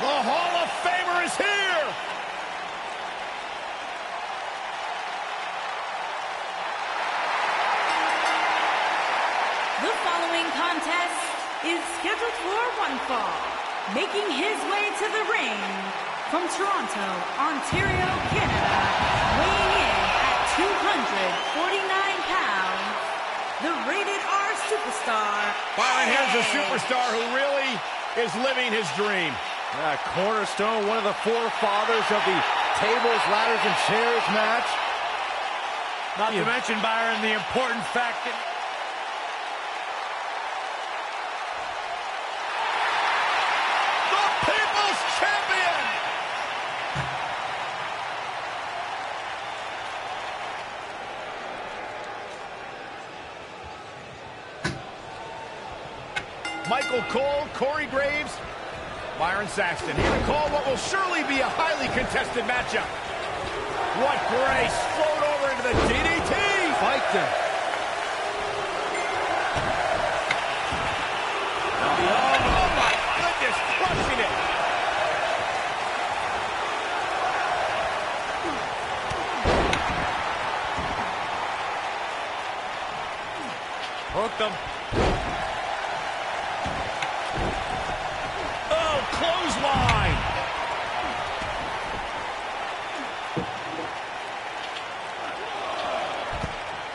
The Hall of Famer is here! The following contest is scheduled for one fall. Making his way to the ring from Toronto, Ontario, Canada, weighing in at 249 pounds, the Rated R Superstar. Byron, here's a superstar who really is living his dream. Cornerstone, one of the forefathers of the tables, ladders, and chairs match. Not to mention, Byron, the important fact that Champion! Michael Cole, Corey Graves, Byron Saxton here to call what will surely be a highly contested matchup. What grace! Float over into the DDT! Fight them. Oh my goodness, crushing it! Hooked them. Oh, clothesline!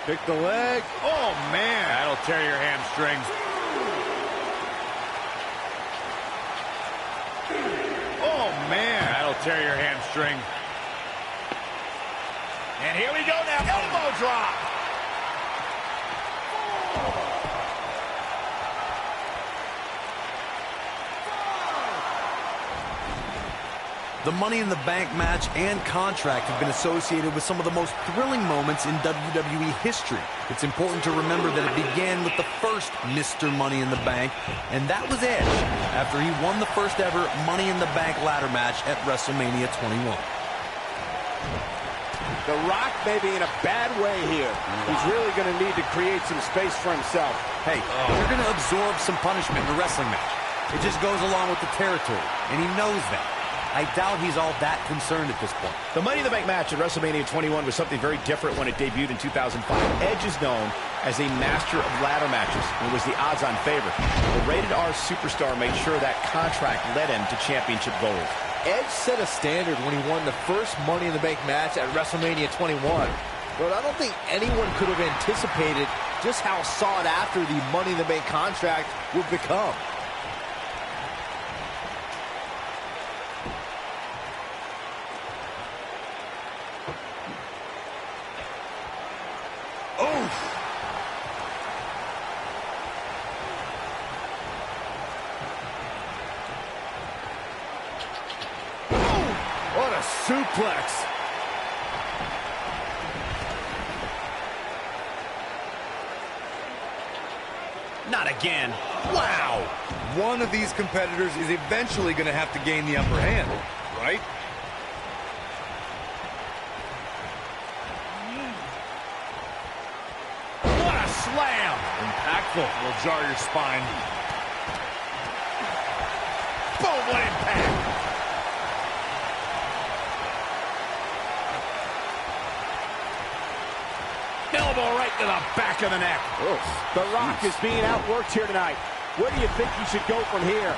Pick the leg. Oh, man. That'll tear your hamstrings. Oh, man. That'll tear your hamstring. And here we go now. Elbow drop. The Money in the Bank match and contract have been associated with some of the most thrilling moments in WWE history. It's important to remember that it began with the first Mr. Money in the Bank, and that was Edge, after he won the first ever Money in the Bank ladder match at WrestleMania 21. The Rock may be in a bad way here. He's really going to need to create some space for himself. Hey, you're going to absorb some punishment in a wrestling match. It just goes along with the territory, and he knows that. I doubt he's all that concerned at this point. The Money in the Bank match at WrestleMania 21 was something very different when it debuted in 2005. Edge is known as a master of ladder matches and was the odds-on favorite. The Rated R Superstar made sure that contract led him to championship gold. Edge set a standard when he won the first Money in the Bank match at WrestleMania 21. But I don't think anyone could have anticipated just how sought after the Money in the Bank contract would become. What a suplex! Not again. Wow! One of these competitors is eventually going to have to gain the upper hand, right? What a slam! Impactful. Will jar your spine. Boom, what impact! Elbow right to the back of the neck. The Rock is being outworked here tonight. Where do you think he should go from here?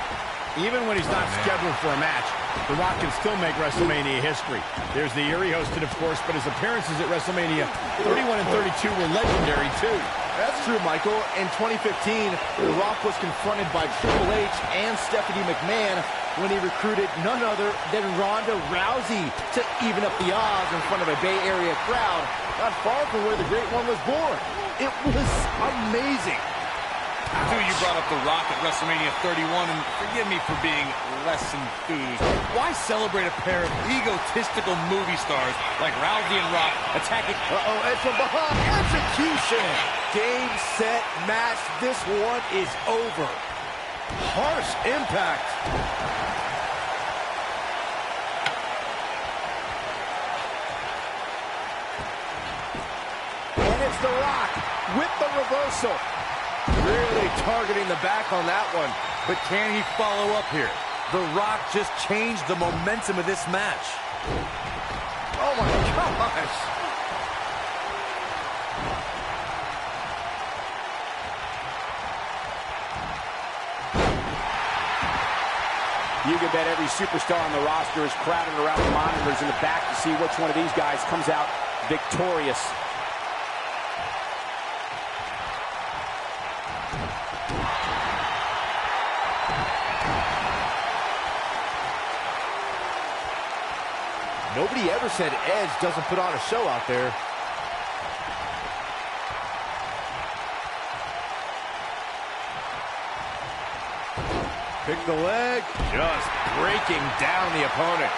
Even when he's not scheduled for a match, The Rock can still make WrestleMania history. There's the year he hosted, of course, but his appearances at WrestleMania 31 and 32 were legendary, too. That's true, Michael. In 2015, The Rock was confronted by Triple H and Stephanie McMahon when he recruited none other than Ronda Rousey to even up the odds in front of a Bay Area crowd, not far from where the Great One was born. It was amazing. Dude, you brought up The Rock at WrestleMania 31, and forgive me for being less enthused. Why celebrate a pair of egotistical movie stars like Rousey and Rock attacking... And from behind, execution. Game, set, match. This one is over. Harsh impact. And it's The Rock with the reversal. Really targeting the back on that one. But can he follow up here? The Rock just changed the momentum of this match. Oh my gosh! You can bet every superstar on the roster is crowded around the monitors in the back to see which one of these guys comes out victorious. Nobody ever said Edge doesn't put on a show out there. Pick the leg. Just breaking down the opponent.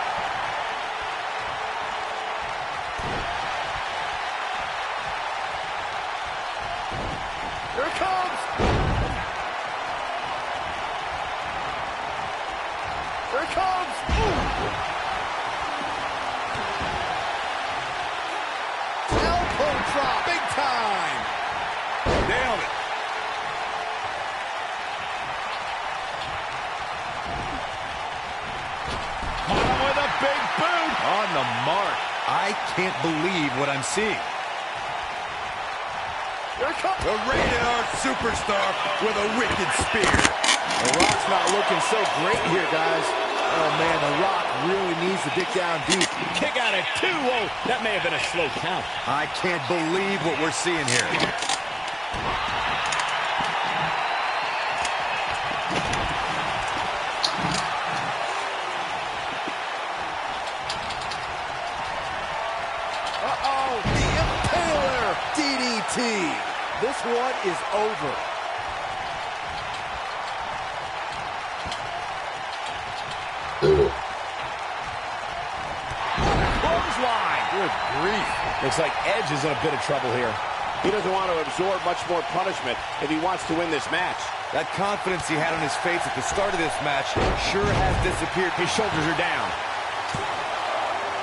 Here it comes. Here it comes. Elbow drop. Big time. Nailed it. With a big boot. On the mark. I can't believe what I'm seeing. Here it comes. The rated R superstar with a wicked spear. The Rock's not looking so great here, guys. Oh, man, The Rock really needs to dig down deep. Kick out at 2. Whoa, that may have been a slow count. I can't believe what we're seeing here. Uh-oh, the Impaler DDT. This one is over. Clothesline. Good grief. Looks like Edge is in a bit of trouble here. He doesn't want to absorb much more punishment if he wants to win this match. That confidence he had on his face at the start of this match sure has disappeared. His shoulders are down.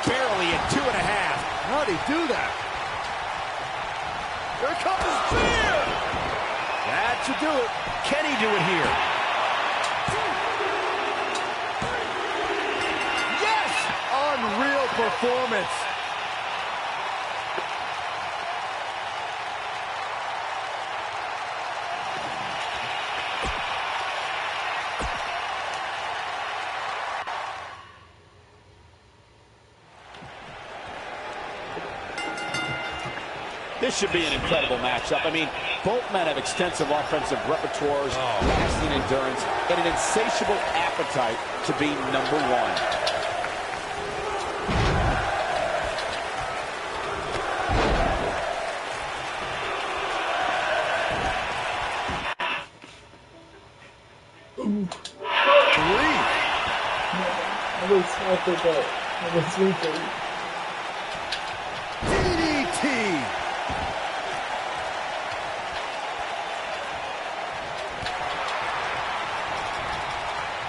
Barely at 2.5. How'd he do that? Here comes the spear. That should do it. Can he do it here? Yes! Unreal performance. This should be an incredible matchup. I mean, both men have extensive offensive repertoires, lasting endurance, and an insatiable appetite to be number one. DDT.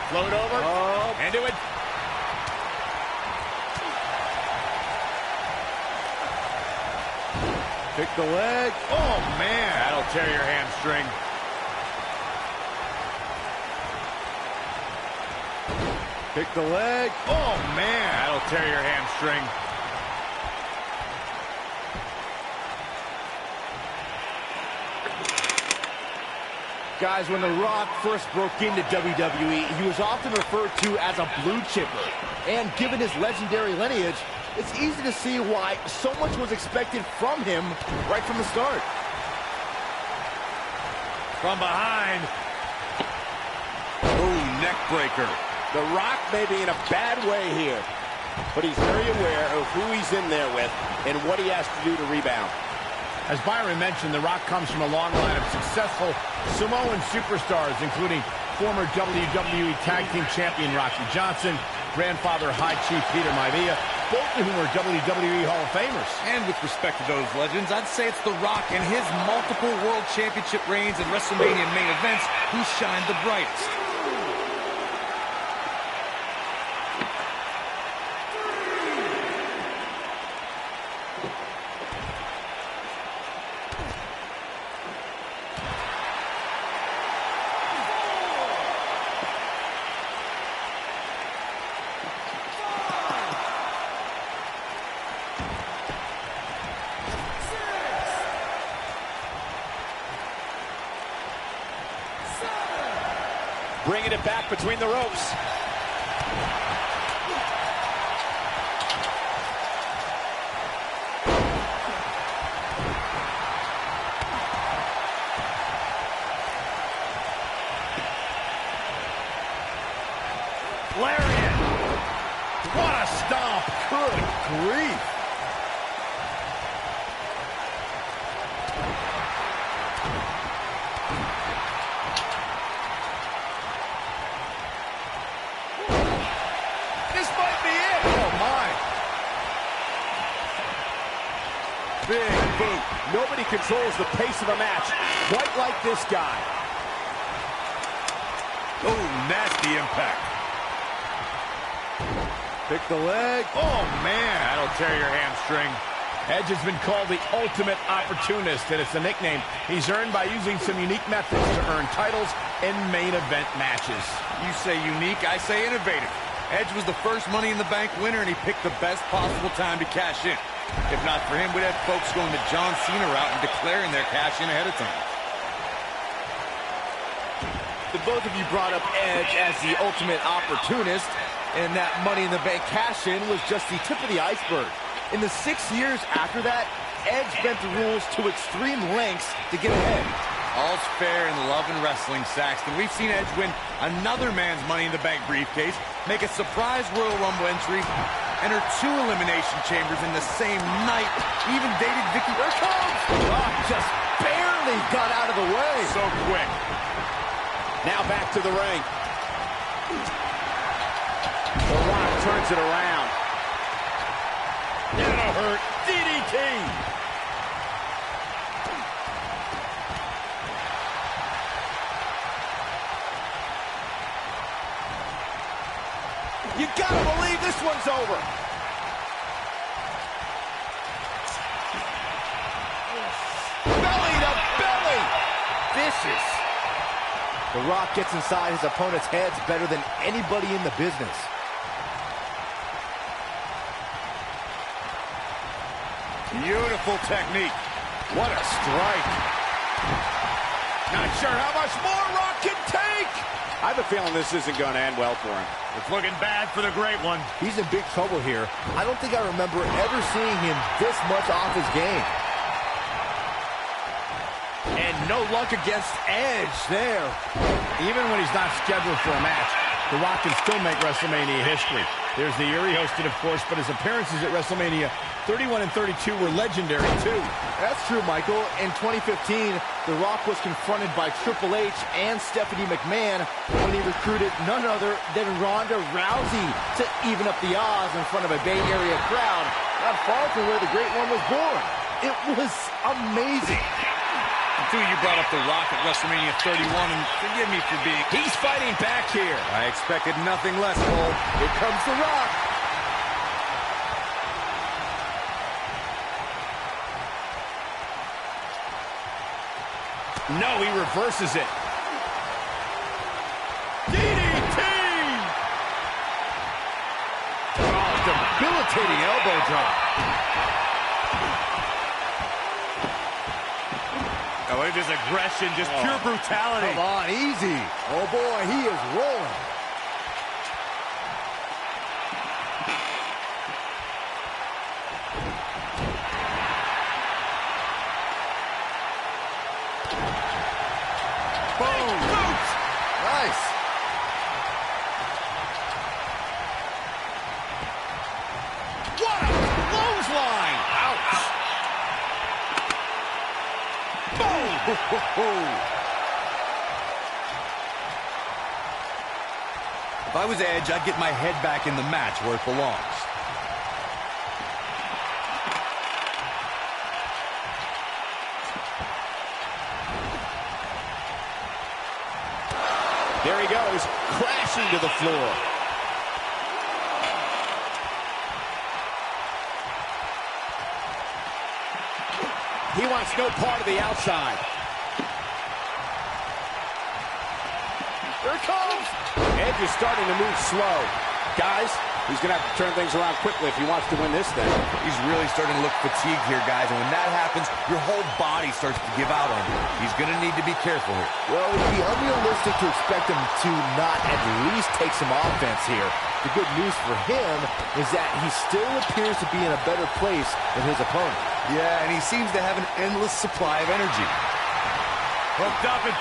Float over. Into it. Pick the leg. Oh, man. That'll tear your hamstring. Pick the leg. Oh, man. That'll tear your hamstring. Guys, when The Rock first broke into WWE, he was often referred to as a blue chipper. And given his legendary lineage, it's easy to see why so much was expected from him right from the start. From behind. Ooh, neck breaker. The Rock may be in a bad way here, but he's very aware of who he's in there with and what he has to do to rebound. As Byron mentioned, The Rock comes from a long line of successful Samoan superstars, including former WWE Tag Team Champion Rocky Johnson, grandfather High Chief Peter Maivia, both of whom are WWE Hall of Famers. And with respect to those legends, I'd say it's The Rock and his multiple World Championship reigns and WrestleMania main events who shine the brightest. bringing it back between the ropes. Lariat. What a stomp. Good grief. This might be it. Oh, my. Big boot. Nobody controls the pace of a match quite like this guy. Oh, nasty impact. Pick the leg. Oh, man. That'll tear your hamstring. Edge has been called the ultimate opportunist, and it's a nickname he's earned by using some unique methods to earn titles in main event matches. You say unique, I say innovative. Edge was the first Money in the Bank winner, and he picked the best possible time to cash in. If not for him, we'd have folks going the John Cena route and declaring their cash in ahead of time. The both of you brought up Edge as the ultimate opportunist, and that Money in the Bank cash-in was just the tip of the iceberg. In the 6 years after that, Edge bent the rules to extreme lengths to get ahead. All's fair in love and wrestling, Saxton. We've seen Edge win another man's Money in the Bank briefcase, make a surprise Royal Rumble entry, enter 2 elimination chambers in the same night, even dated Vicky. There it comes! Rock just barely got out of the way. So quick. Now back to the ring. The Rock turns it around. That'll hurt. DDT. You gotta believe this one's over. Belly to belly. Vicious. The Rock gets inside his opponent's heads better than anybody in the business. Beautiful technique. What a strike. Not sure how much more Rock can take. I have a feeling this isn't going to end well for him. It's looking bad for the Great One. He's in big trouble here. I don't think I remember ever seeing him this much off his game. And no luck against Edge there. Even when he's not scheduled for a match, The Rock can still make WrestleMania history. There's the year he hosted, of course, but his appearances at WrestleMania 31 and 32 were legendary, too. That's true, Michael. In 2015, The Rock was confronted by Triple H and Stephanie McMahon when he recruited none other than Ronda Rousey to even up the odds in front of a Bay Area crowd, not far from where the Great One was born. It was amazing. Until you brought up The Rock at WrestleMania 31, and forgive me for being... He's fighting back here. I expected nothing less, Cole. Here comes The Rock. No, he reverses it. DDT! Oh, debilitating elbow drop. Oh, look at this aggression, just pure brutality. Come on, easy. Oh, boy, he is rolling. Boom! Nice. What a clothesline! Ouch! If I was Edge, I'd get my head back in the match where it belongs. There he goes, crashing to the floor. He wants no part of the outside. Here it comes. Edge is starting to move slow. Guys, he's going to have to turn things around quickly if he wants to win this thing. He's really starting to look fatigued here, guys, and when that happens, your whole body starts to give out on you. He's going to need to be careful here. Well, it would be unrealistic to expect him to not at least take some offense here. The good news for him is that he still appears to be in a better place than his opponent. Yeah, and he seems to have an endless supply of energy. Hooked up and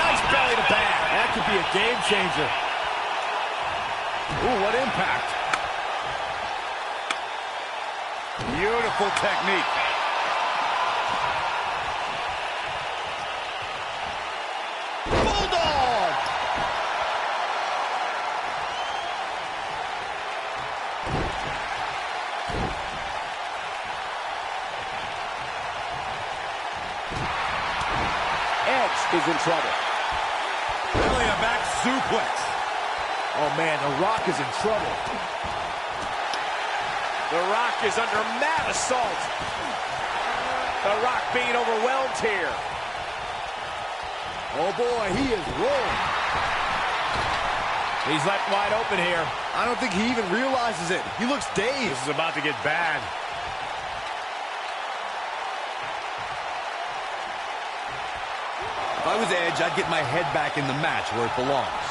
nice belly to back. That could be a game changer. Ooh, what impact. Beautiful technique. Bulldog! Edge is in trouble. Belly to back suplex. Oh, man, The Rock is in trouble. The Rock is under mad assault. The Rock being overwhelmed here. Oh, boy, he is rolling. He's left wide open here. I don't think he even realizes it. He looks dazed. This is about to get bad. If I was Edge, I'd get my head back in the match where it belongs.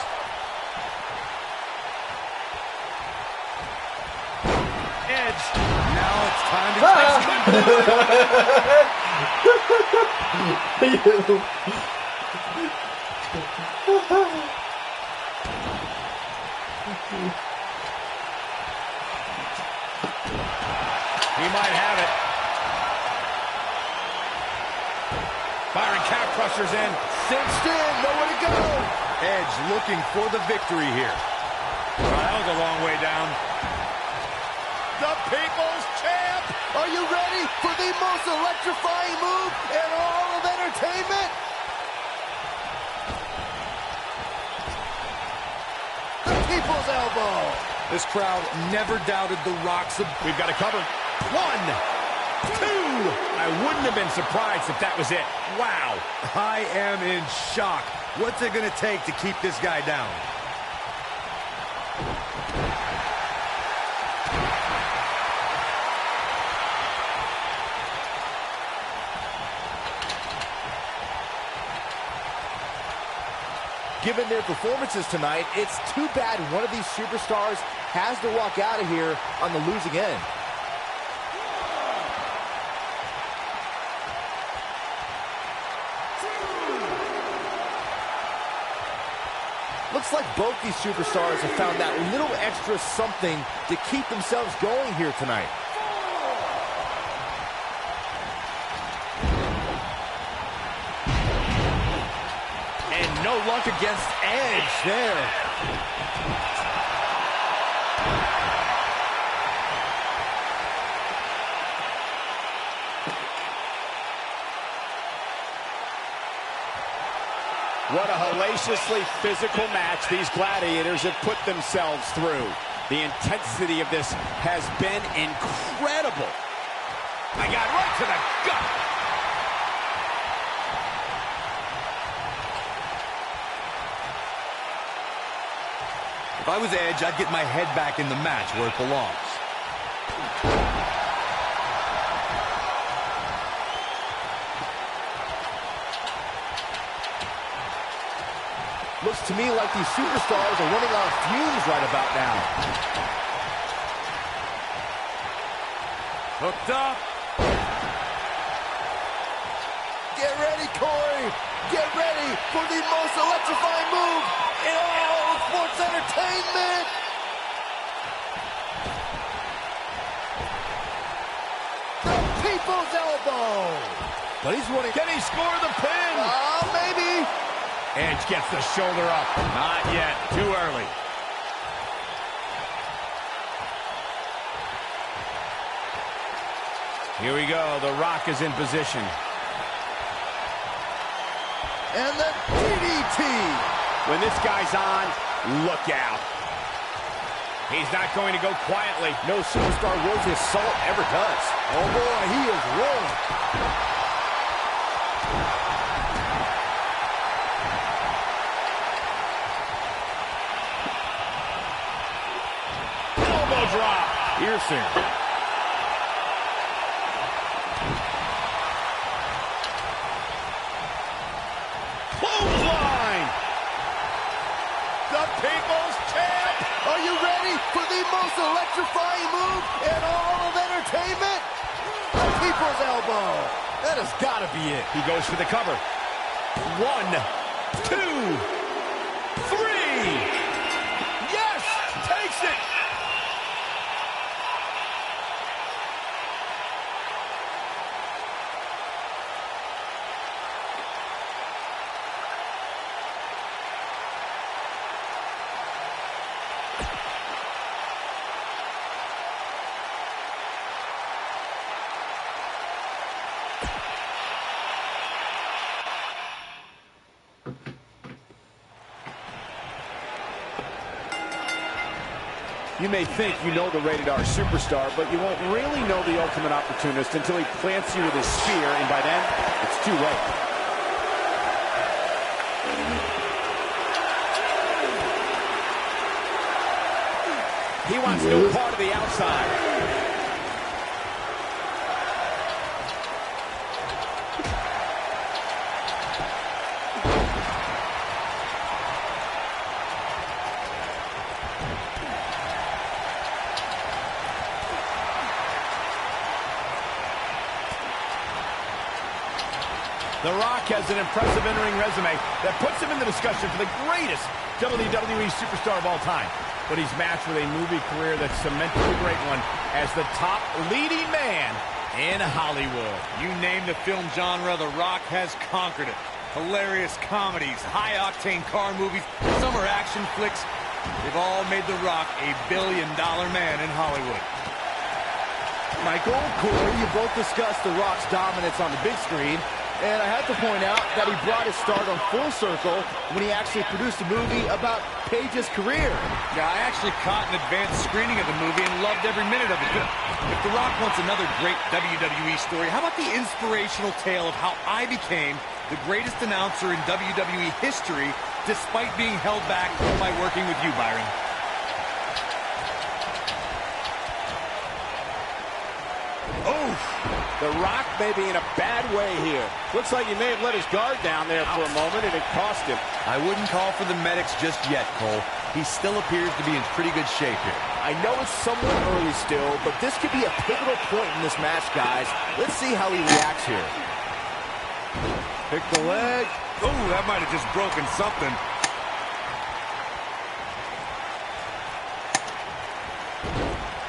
Edge. Now it's time to He might have it. Firing calf crushers in. Cinched in, nowhere to go. Edge looking for the victory here. That was a long way down. The People's Champ! Are you ready for the most electrifying move in all of entertainment? The People's Elbow! This crowd never doubted The Rock's ability. We've got a cover. 1, 2. I wouldn't have been surprised if that was it. Wow. I am in shock. What's it going to take to keep this guy down? Given their performances tonight, it's too bad one of these superstars has to walk out of here on the losing end. Looks like both these superstars have found that little extra something to keep themselves going here tonight. And no luck against Edge there. What a hellaciously physical match these gladiators have put themselves through. The intensity of this has been incredible. I got right to the gut. If I was Edge, I'd get my head back in the match where it belongs. Looks to me like these superstars are running on fumes right about now. Hooked up. Get ready, Corey. Get ready for the most electrifying move in all of sports entertainment. The People's Elbow. But he's running. Can he score the pin? Maybe. Edge gets the shoulder up. Not yet. Too early. Here we go. The Rock is in position. And the DDT. When this guy's on, look out. He's not going to go quietly. No superstar worth his salt ever does. Oh, boy, he is rolling. piercing. Clothesline! The People's Champ! Are you ready for the most electrifying move in all of entertainment? The People's Elbow. That has got to be it. He goes for the cover. 1, 2, 3. Yes! Takes it! You may think you know the Rated R superstar, but you won't really know the Ultimate Opportunist until he plants you with his spear, and by then, it's too late. He wants no part of the outside. The Rock has an impressive in-ring resume that puts him in the discussion for the greatest WWE superstar of all time. But he's matched with a movie career that cemented the great one as the top leading man in Hollywood. You name the film genre, The Rock has conquered it. Hilarious comedies, high-octane car movies, summer action flicks. They've all made The Rock a billion-dollar man in Hollywood. Michael, Corey, you both discussed The Rock's dominance on the big screen. And I have to point out that he brought his stardom full circle when he actually produced a movie about Paige's career. Yeah, I actually caught an advanced screening of the movie and loved every minute of it. If The Rock wants another great WWE story, how about the inspirational tale of how I became the greatest announcer in WWE history despite being held back by working with you, Byron? Oof! The Rock may be in a bad way here. Looks like he may have let his guard down there for a moment, and it cost him. I wouldn't call for the medics just yet, Cole. He still appears to be in pretty good shape here. I know it's somewhat early still, but this could be a pivotal point in this match, guys. Let's see how he reacts here. Pick the leg. Ooh, that might have just broken something.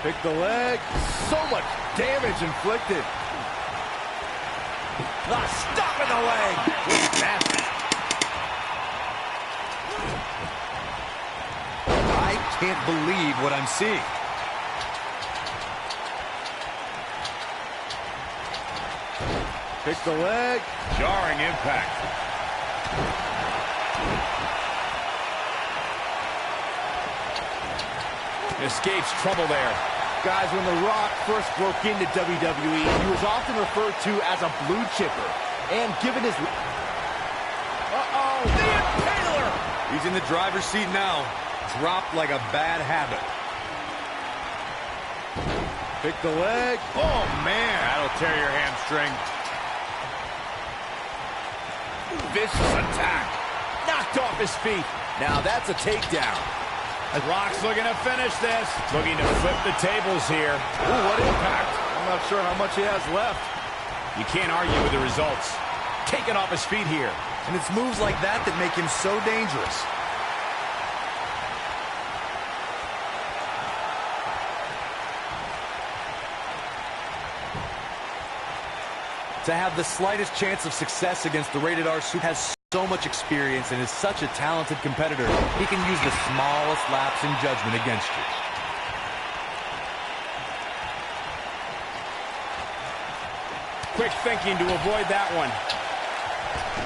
Pick the leg. So much damage inflicted. The stop in the leg. I can't believe what I'm seeing. Pick the leg. Jarring impact. Escapes trouble there. Guys, when The Rock first broke into WWE, he was often referred to as a blue chipper. And given his... Uh-oh, the Impaler! He's in the driver's seat now. Dropped like a bad habit. Pick the leg. Oh, man. That'll tear your hamstring. Vicious attack. Knocked off his feet. Now that's a takedown. Rock's looking to finish this. Looking to flip the tables here. Ooh, what impact. I'm not sure how much he has left. You can't argue with the results. Taken off his feet here. And it's moves like that that make him so dangerous. To have the slightest chance of success against the Rated R Super has so much experience and is such a talented competitor, he can use the smallest lapse in judgment against you. Quick thinking to avoid that one.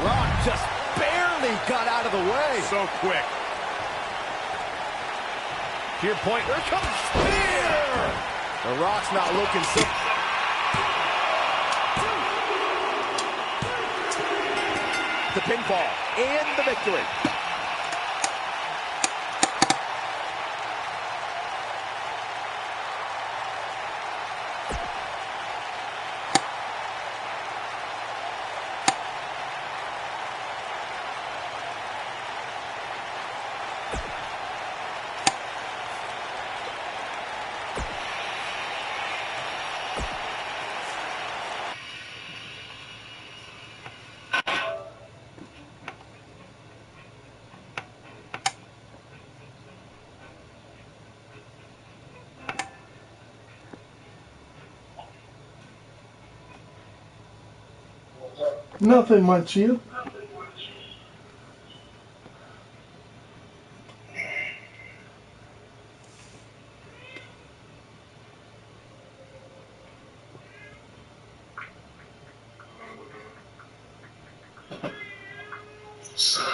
Rock just barely got out of the way. So quick. To your point, Here comes Spear. The Rock's not looking so... the pinfall and the victory. Nothing much, you. So